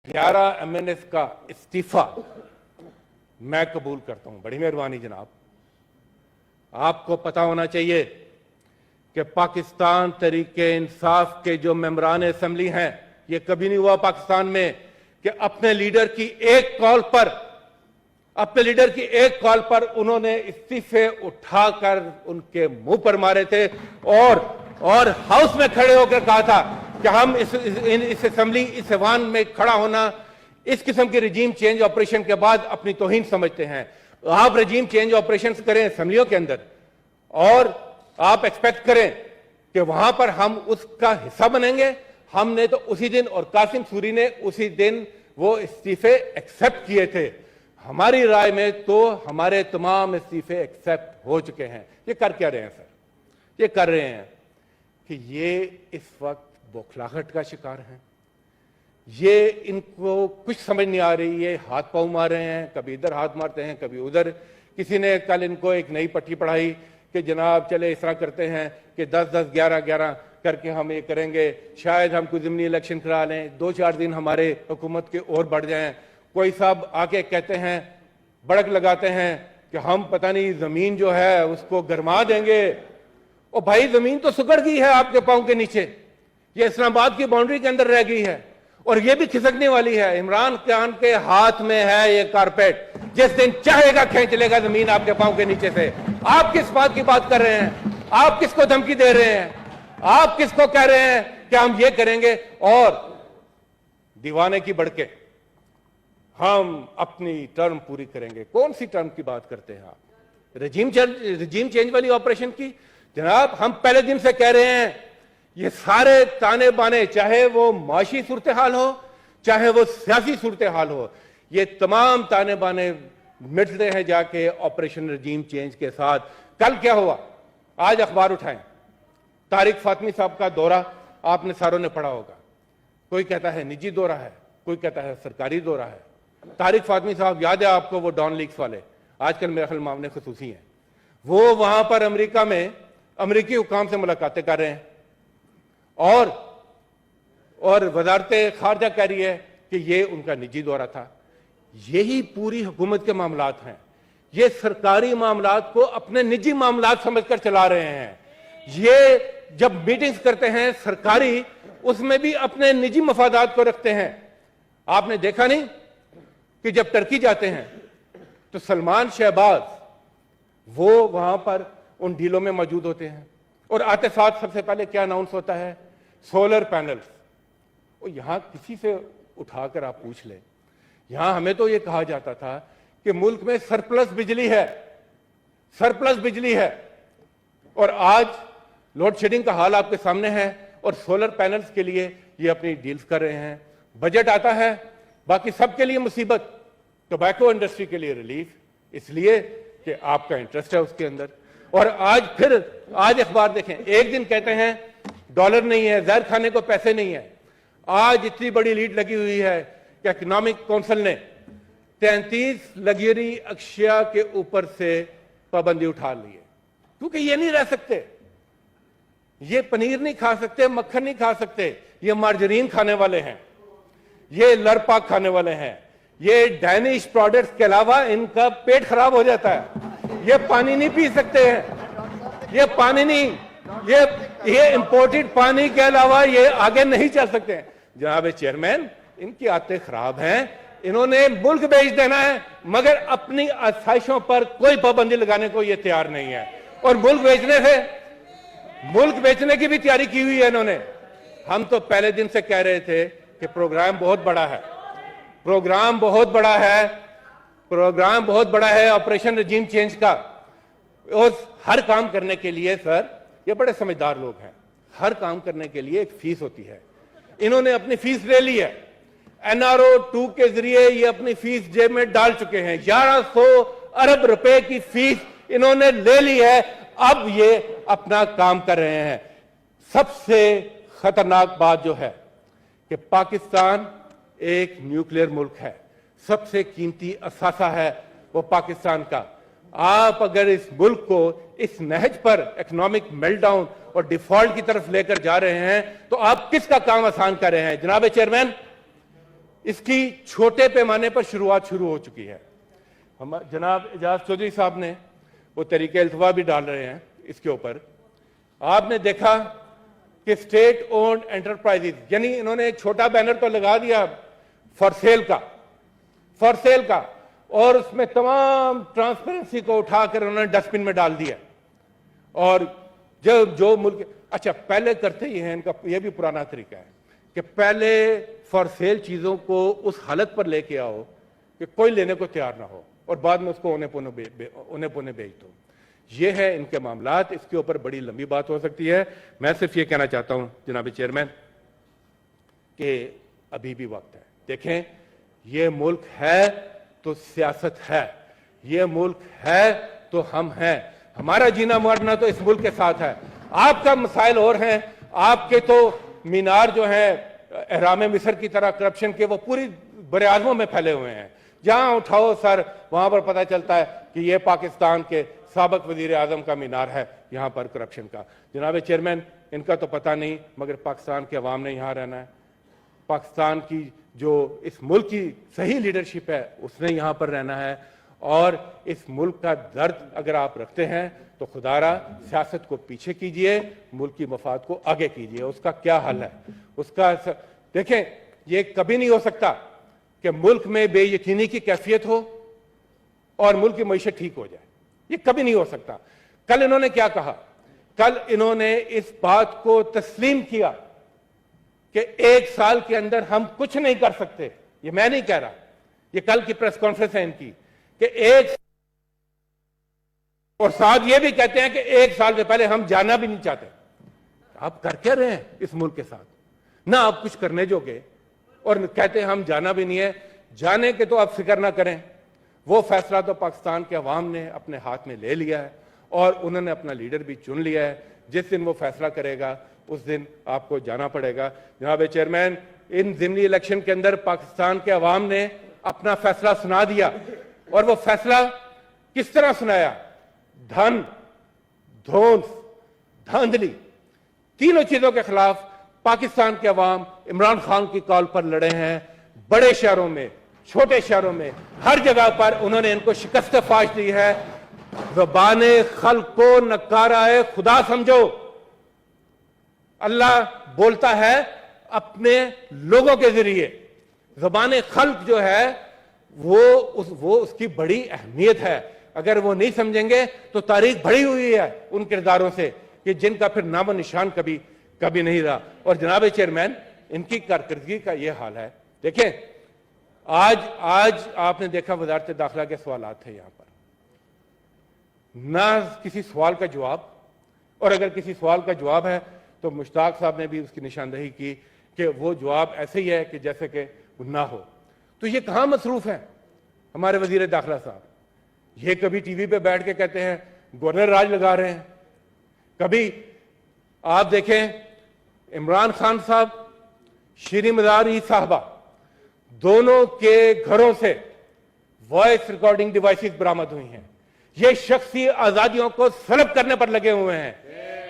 11 MNS का इस्तीफा मैं कबूल करता हूं। बड़ी मेहरबानी जनाब। आपको पता होना चाहिए कि पाकिस्तान तरीके इंसाफ के जो मेंबरान असेंबली हैं, ये कभी नहीं हुआ पाकिस्तान में कि अपने लीडर की एक कॉल पर उन्होंने इस्तीफे उठाकर उनके मुंह पर मारे थे और हाउस में खड़े होकर कहा था कि हम इस असेंबली, इस ऐवान में खड़ा होना इस किस्म के रजीम चेंज ऑपरेशन के बाद अपनी तौहीन समझते हैं। आप रजीम चेंज ऑपरेशन करें असेंबलियों के अंदर और आप एक्सपेक्ट करें कि वहां पर हम उसका हिस्सा बनेंगे। हमने तो उसी दिन, और कासिम सूरी ने उसी दिन वो इस्तीफे एक्सेप्ट किए थे। हमारी राय में तो हमारे तमाम इस्तीफे एक्सेप्ट हो चुके हैं। ये कर क्या रहे हैं सर? ये कर रहे हैं कि ये इस वक्त बौखलाहट का शिकार हैं। ये इनको कुछ समझ नहीं आ रही, ये हाथ पांव मार रहे हैं, कभी इधर हाथ मारते हैं, कभी उधर। किसी ने कल इनको एक नई पट्टी पढ़ाई कि जनाब चले इस तरह करते हैं कि 10-10, 11-11 करके हम ये करेंगे, शायद हम कुछ ज़मीनी इलेक्शन करा लें, 2-4 दिन हमारे हुकूमत के और बढ़ जाएं। कोई साहब आके कहते हैं, बड़क लगाते हैं कि हम पता नहीं जमीन जो है उसको गरमा देंगे। और भाई जमीन तो सुगड़ गई है आपके पांव के नीचे, ये इस्लामाबाद की बाउंड्री के अंदर रह गई है और ये भी खिसकने वाली है। इमरान खान के हाथ में है ये कारपेट, जिस दिन चाहेगा खींच लेगा जमीन आपके पांव के नीचे से। आप किस बात की बात कर रहे हैं? आप किसको धमकी दे रहे हैं? आप किसको कह रहे हैं कि हम ये करेंगे और दीवाने की बढ़के हम अपनी टर्म पूरी करेंगे? कौन सी टर्म की बात करते हैं आप? रजीम चेंज वाली ऑपरेशन की? जनाब हम पहले दिन से कह रहे हैं ये सारे ताने बाने, चाहे वो माशी सूरत हाल हो, चाहे वो सियासी सूरत हाल हो, ये तमाम ताने बाने मिटते हैं जाके ऑपरेशन रजीम चेंज के साथ। कल क्या हुआ? आज अखबार उठाएं, तारिक फातमी साहब का दौरा आपने सारों ने पढ़ा होगा। कोई कहता है निजी दौरा है, कोई कहता है सरकारी दौरा है। तारिक फातमी साहब याद है आपको, वो डॉन लीग्स वाले, आजकल मेरे ख्याल मामले खुसूसी हैं। वो वहां पर अमेरिका में अमेरिकी हुकाम से मुलाकातें कर रहे हैं और वजारत खारजा कह रही है कि ये उनका निजी दौरा था। यही पूरी हुकूमत के मामलात हैं। ये सरकारी मामलात को अपने निजी मामलात समझकर चला रहे हैं। ये जब मीटिंग्स करते हैं सरकारी, उसमें भी अपने निजी मफादात को रखते हैं। आपने देखा नहीं कि जब टर्की जाते हैं तो सलमान शहबाज वो वहां पर उन डीलों में मौजूद होते हैं और आते साथ सबसे पहले क्या अनाउंस होता है? Solar panels. और यहां किसी से उठाकर आप पूछ लें, यहां हमें तो यह कहा जाता था कि मुल्क में सरप्लस बिजली है और आज लोड शेडिंग का हाल आपके सामने है और सोलर पैनल्स के लिए ये अपनी डील्स कर रहे हैं। बजट आता है, बाकी सबके लिए मुसीबत, टोबैको इंडस्ट्री के लिए रिलीफ, इसलिए कि आपका इंटरेस्ट है उसके अंदर। और आज अखबार देखें, एक दिन कहते हैं डॉलर नहीं है, जहर खाने को पैसे नहीं है। आज इतनी बड़ी लीड लगी हुई है कि इकोनॉमिक काउंसिल ने 33 लग्जरी अशिया के ऊपर से पाबंदी उठा ली है, क्योंकि ये नहीं रह सकते, ये पनीर नहीं खा सकते, मक्खन नहीं खा सकते, ये मार्जरीन खाने वाले हैं, ये लरपाक खाने वाले हैं, ये डैनिश प्रोडक्ट्स के अलावा इनका पेट खराब हो जाता है। ये पानी नहीं पी सकते हैं, ये पानी नहीं, ये इंपोर्टेड पानी के अलावा ये आगे नहीं चल सकते हैं। जनाब चेयरमैन, इनकी आदतें खराब हैं। इन्होंने मुल्क बेच देना है मगर अपनी आसाइशों पर कोई पाबंदी लगाने को ये तैयार नहीं है। और मुल्क बेचने की भी तैयारी की हुई है इन्होंने। हम तो पहले दिन से कह रहे थे कि प्रोग्राम बहुत बड़ा है ऑपरेशन रजीम चेंज का। और हर काम करने के लिए सर, ये बड़े समझदार लोग हैं, हर काम करने के लिए एक फीस होती है। इन्होंने अपनी फीस ले ली है, NRO 2 के जरिए ये अपनी फीस जेब में डाल चुके हैं। 1100 अरब रुपए की फीस इन्होंने ले ली है। अब ये अपना काम कर रहे हैं। सबसे खतरनाक बात जो है कि पाकिस्तान एक न्यूक्लियर मुल्क है, सबसे कीमती असासा है वो पाकिस्तान का। आप अगर इस मुल्क को इस नहज पर इकोनॉमिक मेल्टडाउन और डिफॉल्ट की तरफ लेकर जा रहे हैं तो आप किसका काम आसान कर रहे हैं? जनाब चेयरमैन, इसकी छोटे पैमाने पर शुरुआत शुरू हो चुकी है। हम जनाब एजाज चौधरी साहब ने वो तरीके अल्तवा भी डाल रहे हैं इसके ऊपर। आपने देखा कि स्टेट ओन्ड एंटरप्राइजेज, यानी इन्होंने एक छोटा बैनर तो लगा दिया फॉर सेल का, और उसमें तमाम ट्रांसपेरेंसी को उठाकर उन्होंने डस्टबिन में डाल दिया। और जो मुल्क, अच्छा पहले करते ही हैं, इनका यह भी पुराना तरीका है कि पहले फॉर सेल चीजों को उस हालत पर लेके आओ कि कोई लेने को तैयार ना हो, और बाद में उसको उन्हें पुणे बेच दो। ये है इनके मामलात। इसके ऊपर बड़ी लंबी बात हो सकती है। मैं सिर्फ ये कहना चाहता हूं जनाब चेयरमैन कि अभी भी वक्त है। देखें, ये मुल्क है तो सियासत है, ये मुल्क है तो हम हैं, हमारा जीना मरना तो इस मुल्क के साथ है। आपका मसाइल और हैं, आपके तो मीनार जो है एहराम मिस्र की तरह करप्शन के, वो पूरी बरे आज़मों में फैले हुए हैं। जहां उठाओ सर वहां पर पता चलता है कि ये पाकिस्तान के साबिक वजीर आजम का मीनार है, यहां पर करप्शन का। जनाब चेयरमैन, इनका तो पता नहीं, मगर पाकिस्तान के अवाम ने यहां रहना है। पाकिस्तान की जो इस मुल्क की सही लीडरशिप है उसने यहां पर रहना है। और इस मुल्क का दर्द अगर आप रखते हैं तो खुदारा सियासत को पीछे कीजिए, मुल्क की मफाद को आगे कीजिए। उसका क्या हल है? उसका देखें, ये कभी नहीं हो सकता कि मुल्क में बेयकीनी की कैफियत हो और मुल्क की मईशत ठीक हो जाए। ये कभी नहीं हो सकता। कल इन्होंने क्या कहा? कल इन्होंने इस बात को तस्लीम किया कि 1 साल के अंदर हम कुछ नहीं कर सकते। ये मैं नहीं कह रहा, ये कल की प्रेस कॉन्फ्रेंस है इनकी, कि और साथ ये भी कहते हैं कि 1 साल से पहले हम जाना भी नहीं चाहते। आप कर क्या रहे हैं इस मुल्क के साथ? ना आप कुछ करने जोगे, और कहते हैं हम जाना भी नहीं है। जाने के तो आप फिक्र ना करें, वो फैसला तो पाकिस्तान के अवाम ने अपने हाथ में ले लिया है और उन्होंने अपना लीडर भी चुन लिया है। जिस दिन वो फैसला करेगा उस दिन आपको जाना पड़ेगा। जनाब चेयरमैन, इन ज़िमनी इलेक्शन के अंदर पाकिस्तान के अवाम ने अपना फैसला सुना दिया, और वो फैसला किस तरह सुनाया? धन, धोंस, धांधली, तीनों चीजों के खिलाफ पाकिस्तान के अवाम इमरान खान की कॉल पर लड़े हैं। बड़े शहरों में, छोटे शहरों में, हर जगह पर उन्होंने इनको शिकस्त फाश दी है। ज़बाने खल्क को नकारा खुदा समझो। अल्लाह बोलता है अपने लोगों के जरिए। ज़बाने खल्क जो है वो उसकी बड़ी अहमियत है। अगर वो नहीं समझेंगे तो तारीख भरी हुई है उन किरदारों से कि जिनका फिर नामो निशान कभी नहीं रहा। और जनाब चेयरमैन, इनकी कारकर्दगी का ये हाल है। देखें, आज आपने देखा वजारत दाखिला के सवालात थे यहां पर, ना किसी सवाल का जवाब, और अगर किसी सवाल का जवाब है तो मुश्ताक साहब ने भी उसकी निशानदही की कि वो जवाब ऐसे ही है कि जैसे कि ना हो। तो ये कहां मसरूफ है हमारे वजीर दाखिला साहब? ये कभी टीवी पे बैठ के कहते हैं गवर्नर राज लगा रहे हैं, कभी आप देखें इमरान खान साहब, शीरी मज़ारी साहबा, दोनों के घरों से वॉइस रिकॉर्डिंग डिवाइसेस बरामद हुई हैं। ये शख्सी आजादियों को सलब करने पर लगे हुए हैं।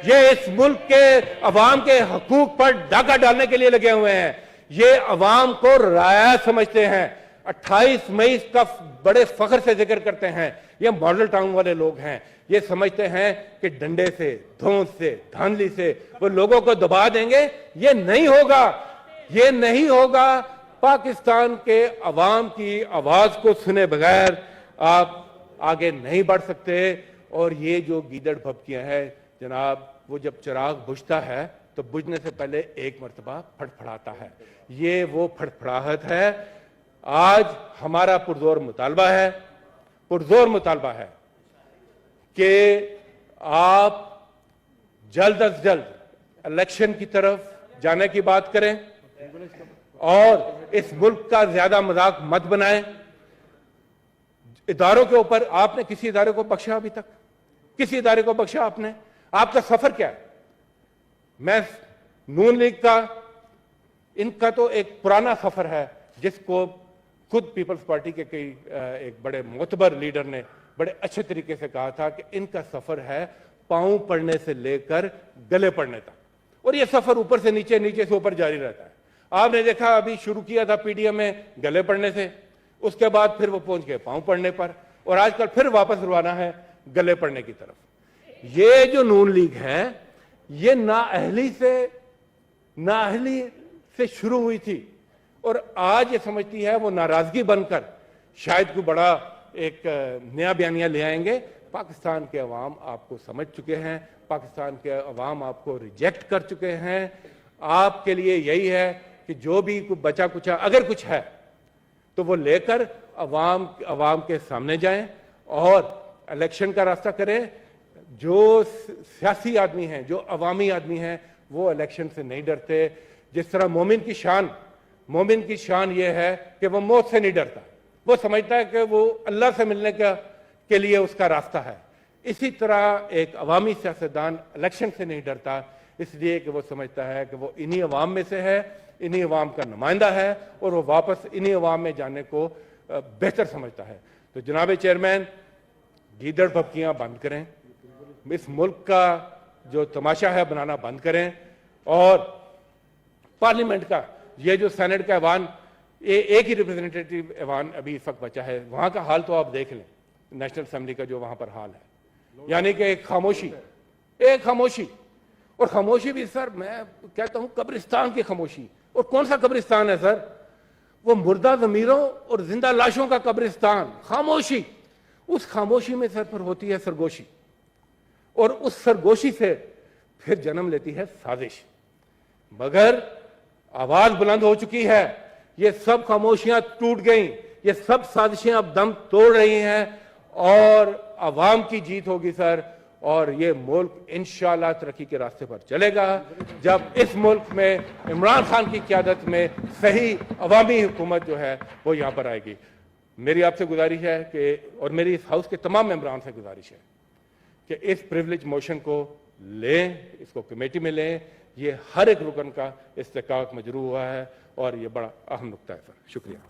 ये इस मुल्क के अवाम के हकूक पर डाका डालने के लिए लगे हुए हैं। ये अवाम को राया समझते हैं। 28 मई का बड़े फख्र से जिक्र करते हैं। ये मॉडल टाउन वाले लोग हैं। ये समझते हैं कि डंडे से, धौंस से, धांधली से वो लोगों को दबा देंगे। ये नहीं होगा, ये नहीं होगा। पाकिस्तान के अवाम की आवाज को सुने बगैर आप आगे नहीं बढ़ सकते। और ये जो गीदड़ भभकियां हैं जनाब, वो जब चिराग बुझता है तो बुझने से पहले एक मर्तबा फड़फड़ाता है। ये वो फड़फड़ाहट है। आज हमारा पुरजोर मुतालबा है कि आप जल्द अज जल्द इलेक्शन की तरफ जाने की बात करें और इस मुल्क का ज्यादा मजाक मत बनाएं। इदारों के ऊपर आपने किसी इदारे को बख्शा? अभी तक किसी इदारे को बख्शा आपने? आपका सफर क्या है? मैं नून लीग का, इनका तो एक पुराना सफर है जिसको खुद पीपल्स पार्टी के कई एक बड़े मोतबर लीडर ने बड़े अच्छे तरीके से कहा था कि इनका सफर है पांव पड़ने से लेकर गले पड़ने तक, और यह सफर ऊपर से नीचे, नीचे से ऊपर जारी रहता है। आपने देखा अभी शुरू किया था पीडीएम में गले पड़ने से, उसके बाद फिर वो पहुंच गए पांव पड़ने पर, और आजकल फिर वापस रुआना है गले पड़ने की तरफ। ये जो नून लीग है ये नाअहली से शुरू हुई थी और आज ये समझती है वो नाराजगी बनकर शायद कोई बड़ा एक नया बयानिया ले आएंगे। पाकिस्तान के अवाम आपको समझ चुके हैं, पाकिस्तान के अवाम आपको रिजेक्ट कर चुके हैं। आपके लिए यही है कि जो भी बचा कुचा अगर कुछ है तो वो लेकर अवाम के सामने जाएं और इलेक्शन का रास्ता करें। जो सियासी आदमी हैं, जो अवामी आदमी हैं, वो इलेक्शन से नहीं डरते। जिस तरह मोमिन की शान ये है कि वो मौत से नहीं डरता, वो समझता है कि वो अल्लाह से मिलने के लिए उसका रास्ता है। इसी तरह एक अवामी सियासतदान इलेक्शन से नहीं डरता, इसलिए कि वो समझता है कि वो इन्हीं अवाम में से है, इन्हीं अवाम का नुमाइंदा है और वो वापस इन्हीं अवाम में जाने को बेहतर समझता है। तो जनाब चेयरमैन, गीदड़ भपकियां बंद करें, इस मुल्क का जो तमाशा है बनाना बंद करें, और पार्लियामेंट का ये जो सेनेट का ऐवान, ये एक ही रिप्रेजेंटेटिव ऐवान अभी इस वक्त बचा है, वहां का हाल तो आप देख लें, नेशनल असेंबली का जो वहां पर हाल है, यानी कि एक खामोशी, और खामोशी भी सर मैं कहता हूं कब्रिस्तान की खामोशी। और कौन सा कब्रिस्तान है सर? वो मुर्दा ज़मीरों और जिंदा लाशों का कब्रिस्तान। खामोशी, उस खामोशी में सर पर होती है सरगोशी, और उस सरगोशी से फिर जन्म लेती है साजिश। मगर आवाज बुलंद हो चुकी है, ये सब खामोशियां टूट गई, ये सब साजिशें अब दम तोड़ रही हैं और अवाम की जीत होगी सर। और ये मुल्क इंशाअल्लाह तरक्की के रास्ते पर चलेगा जब इस मुल्क में इमरान खान की क़यादत में सही अवामी हुकूमत जो है वो यहाँ पर आएगी। मेरी आपसे गुजारिश है कि, और मेरी इस हाउस के तमाम मेंबरान से गुजारिश है कि इस प्रिविलेज मोशन को लें, इसको कमेटी में लें। ये हर एक रुकन का इस्तेकाक मजरू हुआ है और ये बड़ा अहम नुकता है सर। शुक्रिया।